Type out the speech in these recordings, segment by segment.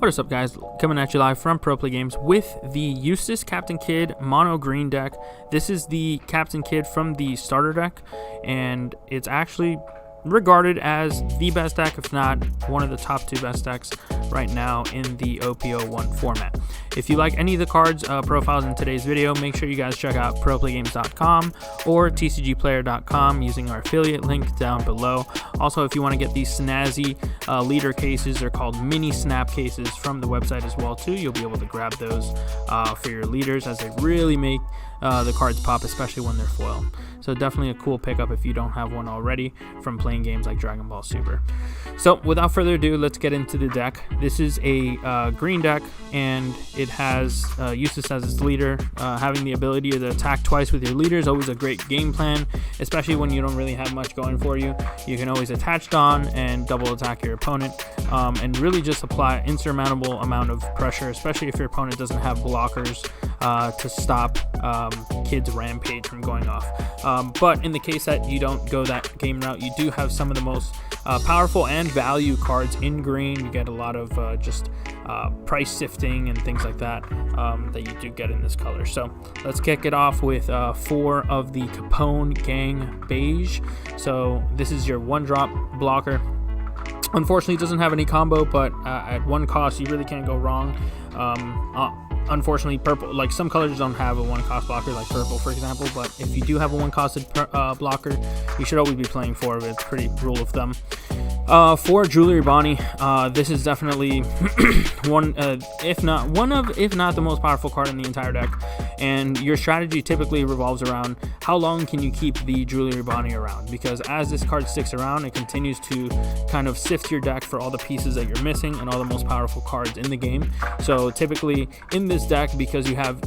What is up, guys? Coming at you live from Pro Play Games with the Eustace Captain Kidd mono green deck. This is the Captain Kidd from the starter deck, and it's actually regarded as the best deck, if not one of the top 2 best decks right now in the OP01 format. If you like any of the cards profiles in today's video, make sure you guys check out ProPlayGames.com or TCGPlayer.com using our affiliate link down below. Also, if you want to get these snazzy leader cases, they're called mini snap cases from the website as well too. You'll be able to grab those for your leaders, as they really make the cards pop, especially when they're foil. So definitely a cool pickup if you don't have one already from playing games like Dragon Ball Super. So without further ado, let's get into the deck. This is a green deck, and it has Eustace as its leader. Having the ability to attack twice with your leader is always a great game plan, especially when you don't really have much going for you. You can always attach Dawn and double attack your opponent, and really just apply an insurmountable amount of pressure, especially if your opponent doesn't have blockers to stop Kidd's rampage from going off. But in the case that you don't go that game route, you do have some of the most powerful and value cards in green. You get a lot of just price sifting and things like that that you do get in this color. So let's kick it off with 4 of the Capone Gang Beige. So this is your 1-drop blocker. Unfortunately, it doesn't have any combo, but at 1 cost, you really can't go wrong. Unfortunately, purple, like some colors don't have a 1-cost blocker, like purple, for example, but if you do have a 1-costed blocker, you should always be playing 4 of it. It's pretty rule of thumb. For Jewelry Bonnie, this is definitely if not the most powerful card in the entire deck, and your strategy typically revolves around how long can you keep the Jewelry Bonnie around, because as this card sticks around, it continues to kind of sift your deck for all the pieces that you're missing and all the most powerful cards in the game. So typically in this deck, because you have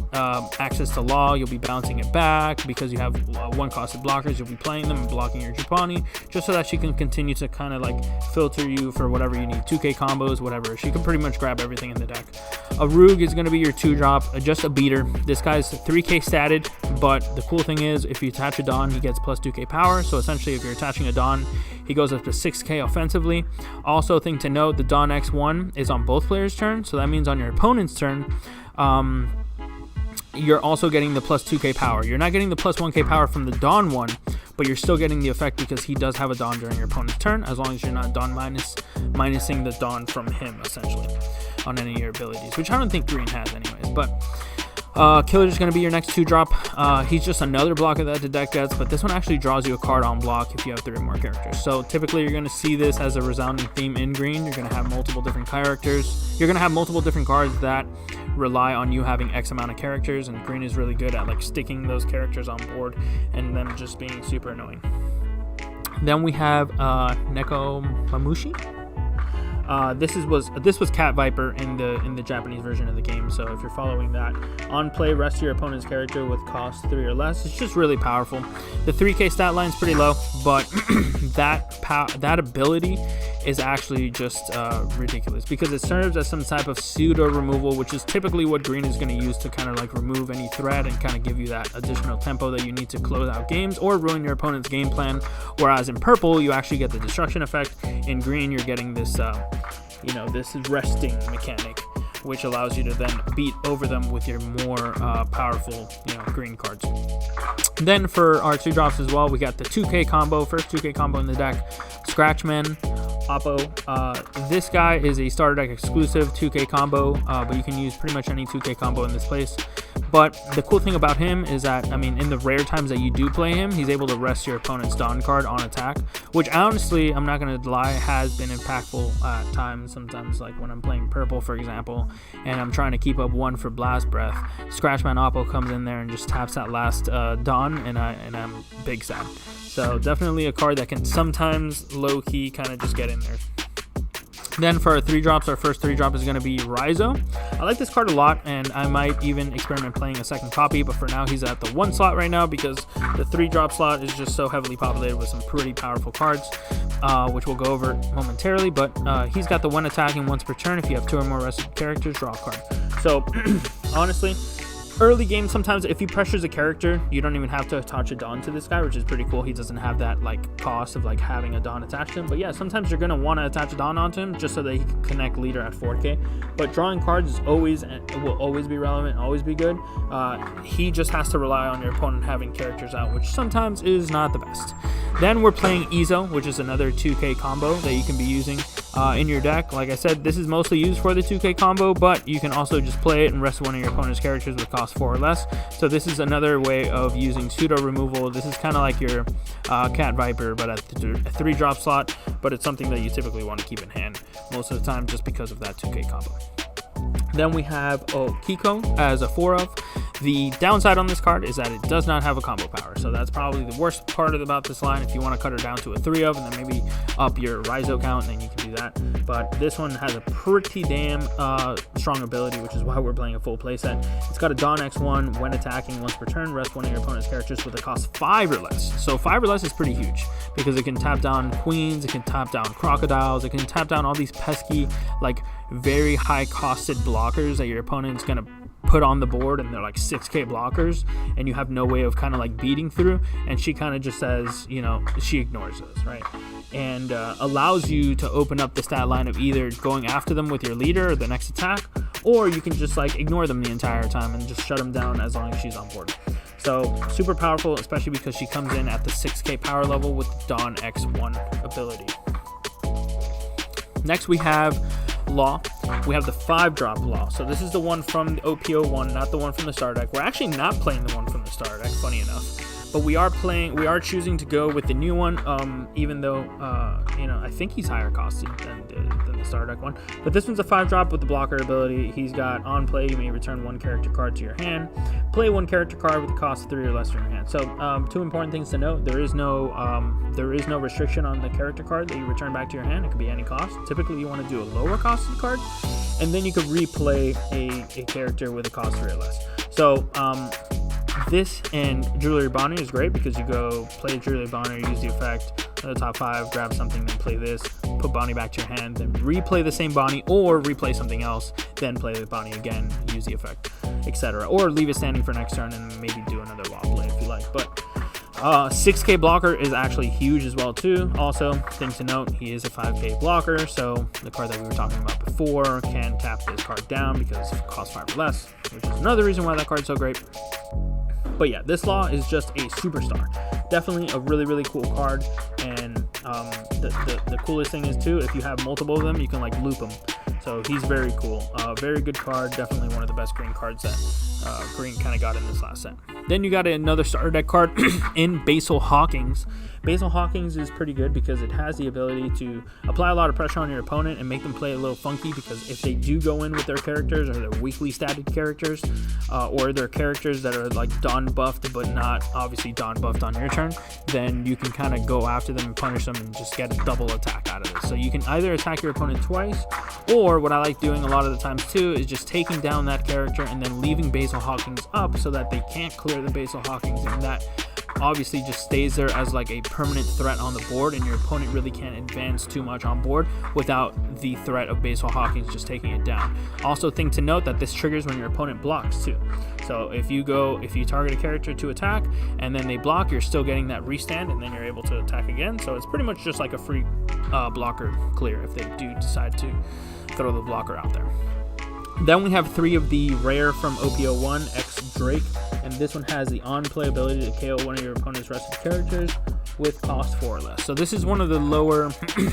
access to Law, you'll be bouncing it back. Because you have 1-costed blockers, you'll be playing them and blocking your Jupani, just so that she can continue to kind of like filter you for whatever you need, 2K combos, whatever. She can pretty much grab everything in the deck. A Rogue is going to be your 2-drop, just a beater. This guy's 3K statted, but the cool thing is if you attach a Dawn, he gets plus 2K power. So essentially, if you're attaching a Dawn, he goes up to 6K offensively. Also, thing to note, the Dawn X1 is on both players' turn, so that means on your opponent's turn, you're also getting the plus 2K power. You're not getting the plus 1K power from the Dawn one, but you're still getting the effect because he does have a Dawn during your opponent's turn, as long as you're not Dawn minusing the Dawn from him, essentially, on any of your abilities, which I don't think green has anyways. But Killer is going to be your next 2-drop. He's just another blocker that the deck gets, but this one actually draws you a card on block if you have 3 or more characters. So typically you're going to see this as a resounding theme in green. You're going to have multiple different characters. You're going to have multiple different cards that rely on you having X amount of characters, and green is really good at like sticking those characters on board and them just being super annoying. Then we have Neko Mamushi. This was Cat Viper in the Japanese version of the game. So if you're following that, on play, rest your opponent's character with cost 3 or less. It's just really powerful. The 3K stat line is pretty low, but that ability is actually just ridiculous, because it serves as some type of pseudo removal, which is typically what green is going to use to kind of like remove any threat and kind of give you that additional tempo that you need to close out games or ruin your opponent's game plan. Whereas in purple, you actually get the destruction effect. In green, you're getting this this resting mechanic, which allows you to then beat over them with your more powerful green cards. Then for our 2-drops as well, we got the 2K combo, first 2K combo in the deck, Scratchman Oppo. This guy is a starter deck exclusive 2K combo, but you can use pretty much any 2K combo in this place. But the cool thing about him is that, I mean, in the rare times that you do play him, he's able to rest your opponent's Dawn card on attack, which honestly, I'm not going to lie, has been impactful at times. Sometimes, like when I'm playing purple, for example, and I'm trying to keep up 1 for Blast Breath, Scratchman Oppo comes in there and just taps that last Dawn, and I'm big sad. So definitely a card that can sometimes low-key kind of just get in there. Then for our 3-drops, our first 3-drop is going to be Raizo. I like this card a lot, and I might even experiment playing a second copy, but for now he's at the 1 slot right now because the 3-drop slot is just so heavily populated with some pretty powerful cards, which we'll go over momentarily. But he's got the 1 attacking once per turn. If you have 2 or more rested characters, draw a card. So honestly, early game, sometimes if he pressures a character, you don't even have to attach a Dawn to this guy, which is pretty cool. He doesn't have that like cost of like having a Dawn attached to him. But yeah, sometimes you're gonna want to attach a Dawn onto him just so that he can connect leader at 4K. But drawing cards is always, it will always be relevant, always be good. He just has to rely on your opponent having characters out, which sometimes is not the best. Then we're playing Izo, which is another 2K combo that you can be using in your deck. Like I said, this is mostly used for the 2K combo, but you can also just play it and rest one of your opponent's characters with cost 4 or less. So this is another way of using pseudo removal. This is kind of like your Cat Viper, but at the 3-drop slot, but it's something that you typically want to keep in hand most of the time just because of that 2K combo. Then we have Kiko as a 4-of. The downside on this card is that it does not have a combo power, so that's probably the worst part about this line. If you want to cut her down to a 3-of and then maybe up your Raizo count, then you can do that. But this one has a pretty damn strong ability, which is why we're playing a full playset. It's got a Dawn X1. When attacking once per turn, rest one of your opponent's characters with a cost 5 or less. So 5 or less is pretty huge because it can tap down queens, it can tap down crocodiles, it can tap down all these pesky, like very high costed blockers that your opponent's gonna put on the board, and they're like 6K blockers, and you have no way of kind of like beating through. And she kind of just says, you know, she ignores those, right? And allows you to open up the stat line of either going after them with your leader or the next attack, or you can just like ignore them the entire time and just shut them down as long as she's on board. So super powerful, especially because she comes in at the 6K power level with the Dawn X1 ability. Next we have Law. We have the 5-drop Law. So this is the one from the OP01, not the one from the starter deck. We're actually not playing the one from the starter deck, funny enough. But we are choosing to go with the new one, even though, you know, I think he's higher costed than the starter deck one. But this one's a 5-drop with the blocker ability. He's got on play, you may return 1 character card to your hand. Play 1 character card with a cost of 3 or less from your hand. So 2 important things to note. There is no restriction on the character card that you return back to your hand. It could be any cost. Typically, you want to do a lower costed card, and then you could replay a character with a cost 3 or less. So, this and Jewelry Bonnie is great because you go play Jewelry Bonnie, use the effect, the top 5, grab something, then play this, put Bonnie back to your hand, then replay the same Bonnie, or replay something else, then play the Bonnie again, use the effect, etc. Or leave it standing for next turn and maybe do another law play if you like. But 6K blocker is actually huge as well too. Also, thing to note, he is a 5K blocker, so the card that we were talking about before can tap this card down because it costs 5 or less, which is another reason why that card's so great. But yeah, this Law is just a superstar. Definitely a really, really cool card. And the coolest thing is too, if you have multiple of them, you can like loop them. So he's very cool. Very good card. Definitely one of the best green cards that green kind of got in this last set. Then you got another starter deck card in Basil Hawkins. Basil Hawkins is pretty good because it has the ability to apply a lot of pressure on your opponent and make them play a little funky, because if they do go in with their characters or their weakly statted characters, or their characters that are like Dawn buffed but not obviously Dawn buffed on your turn, then you can kind of go after them and punish them and just get a double attack out of this. So you can either attack your opponent twice, or what I like doing a lot of the times too is just taking down that character and then leaving Basil Hawkins up so that they can't clear the Basil Hawkins, and that obviously just stays there as like a permanent threat on the board, and your opponent really can't advance too much on board without the threat of Basil Hawkins just taking it down. Also, thing to note that this triggers when your opponent blocks too. So if you target a character to attack and then they block, you're still getting that restand, and then you're able to attack again. So it's pretty much just like a free blocker clear if they do decide to throw the blocker out there. Then we have 3 of the rare from OP01 X Drake, and this one has the on-play ability to KO one of your opponent's rested characters with cost 4 or less. So this is one of the lower,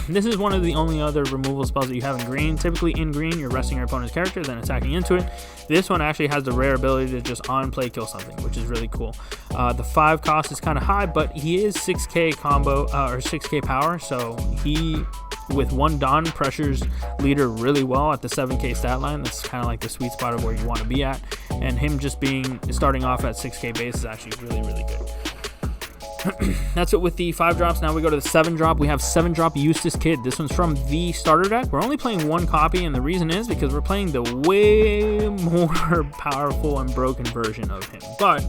this is one of the only other removal spells that you have in green. Typically in green, you're resting your opponent's character, then attacking into it. This one actually has the rare ability to just on-play kill something, which is really cool. The 5 cost is kind of high, but he is 6K combo, or 6K power, so he, with 1 Dawn, pressures leader really well at the 7K stat line. That's kind of like the sweet spot of where you want to be at, and him just starting off at 6K base is actually really, really good. That's it with the 5 drops. Now we go to the 7 drop. We have 7 drop Eustace Kid. This one's from the starter deck. We're only playing 1 copy, and the reason is because we're playing the way more powerful and broken version of him. But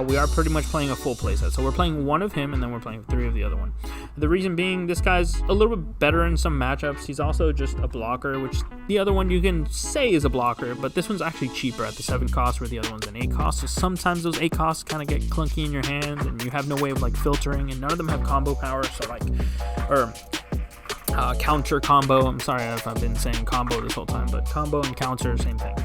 we are pretty much playing a full playset. So we're playing one of him, and then we're playing 3 of the other one. The reason being, this guy's a little bit better in some matchups. He's also just a blocker, which the other one you can say is a blocker, but this one's actually cheaper at the 7 cost, where the other one's an 8 cost. So sometimes those 8 costs kind of get clunky in your hands, and you have no way of like filtering, and none of them have combo power. So like, or counter combo. I'm sorry if I've been saying combo this whole time, but combo and counter, same thing.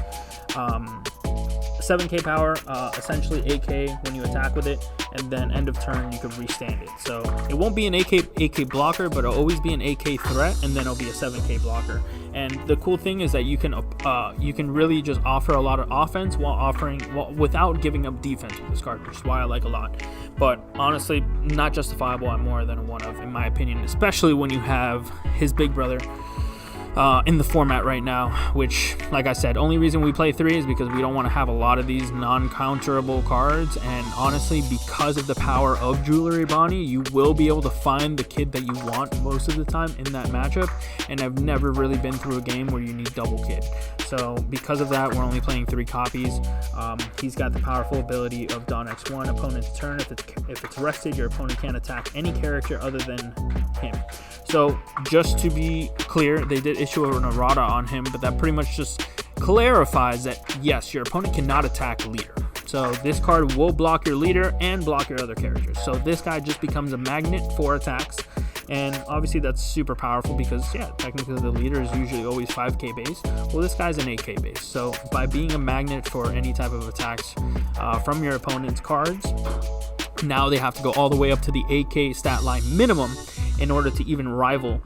7k power, essentially 8k when you attack with it, and then end of turn you can restand it. So it won't be an 8k blocker, but it'll always be an 8k threat, and then it'll be a 7k blocker. And the cool thing is that you can really just offer a lot of offense without giving up defense with this card, which is why I like a lot. But honestly, not justifiable at more than a 1 of, in my opinion, especially when you have his big brother in the format right now, which, like I said, only reason we play 3 is because we don't want to have a lot of these non-counterable cards. And honestly, because of the power of Jewelry Bonnie, you will be able to find the kid that you want most of the time in that matchup, and I've never really been through a game where you need double kid. So because of that, we're only playing 3 copies. He's got the powerful ability of Dawn X1, opponent's turn. If it's rested, your opponent can't attack any character other than him. So just to be clear, they did issue an errata on him, but that pretty much just clarifies that yes, your opponent cannot attack leader. So this card will block your leader and block your other characters. So this guy just becomes a magnet for attacks. And obviously that's super powerful because, yeah, technically the leader is usually always 5k base. Well, this guy's an 8k base. So by being a magnet for any type of attacks from your opponent's cards, now they have to go all the way up to the 8k stat line minimum in order to even rival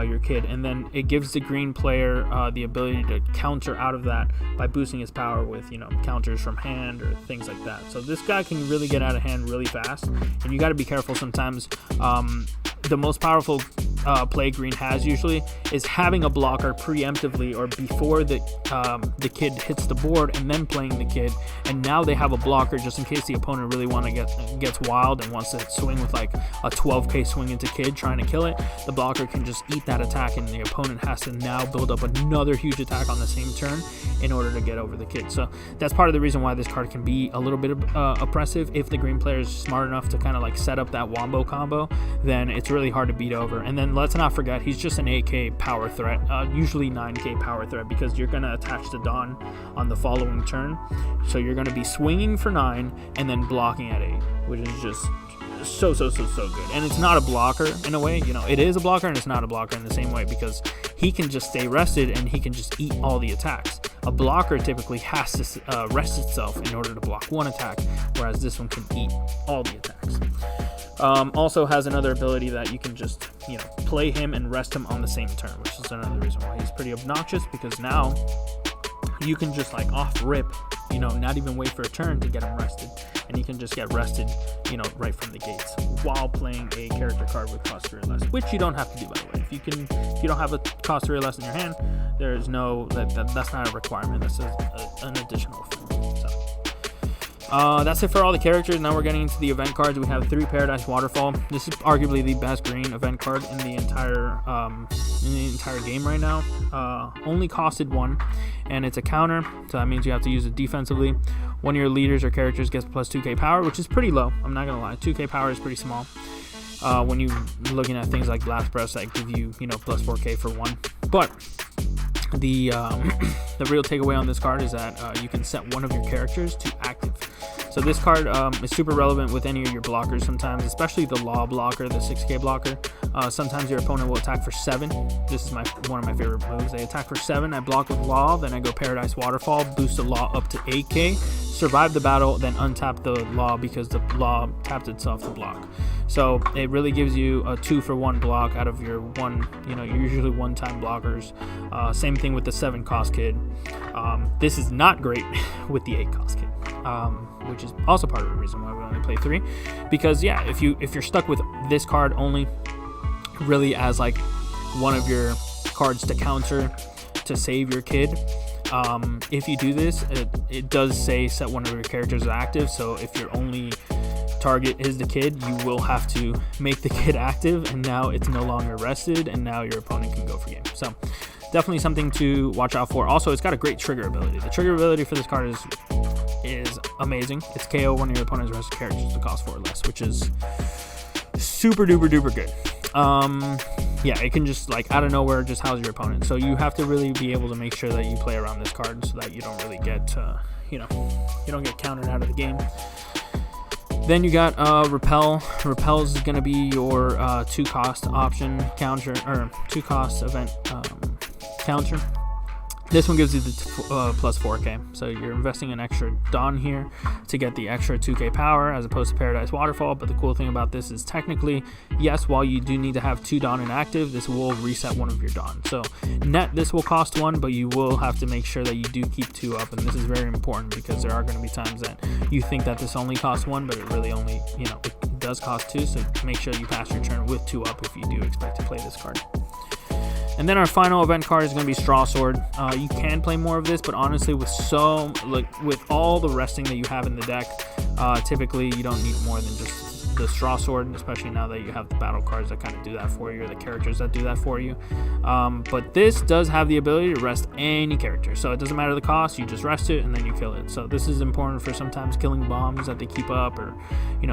your kid. And then it gives the green player the ability to counter out of that by boosting his power with, counters from hand or things like that. So this guy can really get out of hand really fast, and you got to be careful sometimes. The most powerful play green has usually is having a blocker preemptively or before the kid hits the board, and then playing the kid, and now they have a blocker just in case the opponent really gets wild and wants to swing with like a 12k swing into kid trying to kill it. The blocker can just eat that attack, and the opponent has to now build up another huge attack on the same turn in order to get over the kid. So that's part of the reason why this card can be a little bit oppressive. If the green player is smart enough to kind of like set up that wombo combo, then it's really hard to beat over. And then let's not forget, he's just an 8k power threat, usually 9k power threat, because you're going to attach to Dawn on the following turn. So you're going to be swinging for 9 and then blocking at 8, which is just so good. And it's not a blocker in a way, it is a blocker and it's not a blocker in the same way, because he can just stay rested and he can just eat all the attacks. A blocker typically has to rest itself in order to block one attack, whereas this one can eat all the attacks. Also has another ability that you can just, play him and rest him on the same turn, which is another reason why he's pretty obnoxious, because now you can just like off rip, not even wait for a turn to get him rested, and you can just get rested, right from the gates while playing a character card with cost 3 or less, which you don't have to do, by the way. If you don't have a cost 3 or less in your hand, there's no that's not a requirement. That's an additional thing. So that's it for all the characters. Now we're getting into the event cards. We have 3 Paradise Waterfall. This is arguably the best green event card in the entire game right now. Only costed 1, and it's a counter, so that means you have to use it defensively. One of your leaders or characters gets plus 2k power, which is pretty low. I'm not gonna lie, 2k power is pretty small. When you're looking at things like Blast Breath that give you, plus 4k for 1. But the real takeaway on this card is that you can set one of your characters to active. So this card is super relevant with any of your blockers sometimes, especially the Law blocker, the 6k blocker. Sometimes your opponent will attack for 7. This is one of my favorite moves. They attack for 7, I block with Law, then I go Paradise Waterfall, boost the Law up to 8k, survive the battle, then untap the Law because the Law tapped itself to block. So it really gives you a 2-for-1 block out of your usually one-time blockers. Same thing with the 7 cost kid. This is not great with the 8 cost kid, which is also part of the reason why we only play 3. Because if you're stuck with this card only really as like one of your cards to counter to save your kid, if you do this, it does say set one of your characters active. So if your only target is the kid, you will have to make the kid active, and now it's no longer rested, and now your opponent can go for game. So definitely something to watch out for. Also, it's got a great trigger ability. The trigger ability for this card is is amazing. It's KO one of your opponent's rested characters to cost 4 or less, which is super duper duper good. Yeah, it can just, like, out of nowhere just house your opponent. So you have to really be able to make sure that you play around this card so that you don't really get, you don't get countered out of the game. Then you got Repel. Repel is going to be your 2-cost option counter, or 2-cost event counter. This one gives you the plus 4k, so you're investing an extra Dawn here to get the extra 2k power as opposed to Paradise Waterfall. But the cool thing about this is technically, yes, while you do need to have 2 Dawn inactive, this will reset one of your Dawn. So net, this will cost 1, but you will have to make sure that you do keep 2 up, and this is very important because there are going to be times that you think that this only costs 1, but it really only, it does cost 2, so make sure you pass your turn with 2 up if you do expect to play this card. And then our final event card is going to be Straw Sword. You can play more of this, but honestly, with all the resting that you have in the deck, typically you don't need more than just the Straw Sword, especially now that you have the battle cards that kind of do that for you, or the characters that do that for you. But this does have the ability to rest any character, so it doesn't matter the cost, you just rest it and then you kill it. So this is important for sometimes killing bombs that they keep up, or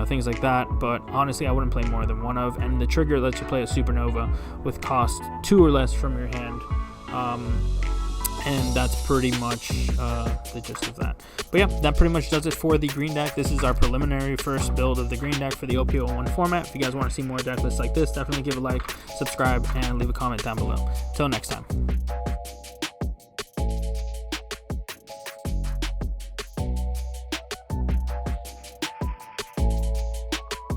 things like that. But honestly, I wouldn't play more than 1 of, and the trigger lets you play a Supernova with cost 2 or less from your hand. And that's pretty much the gist of that. But yeah, that pretty much does it for the green deck. This is our preliminary first build of the green deck for the OP01 format. If you guys want to see more deck lists like this, definitely give a like, subscribe, and leave a comment down below. Till next time.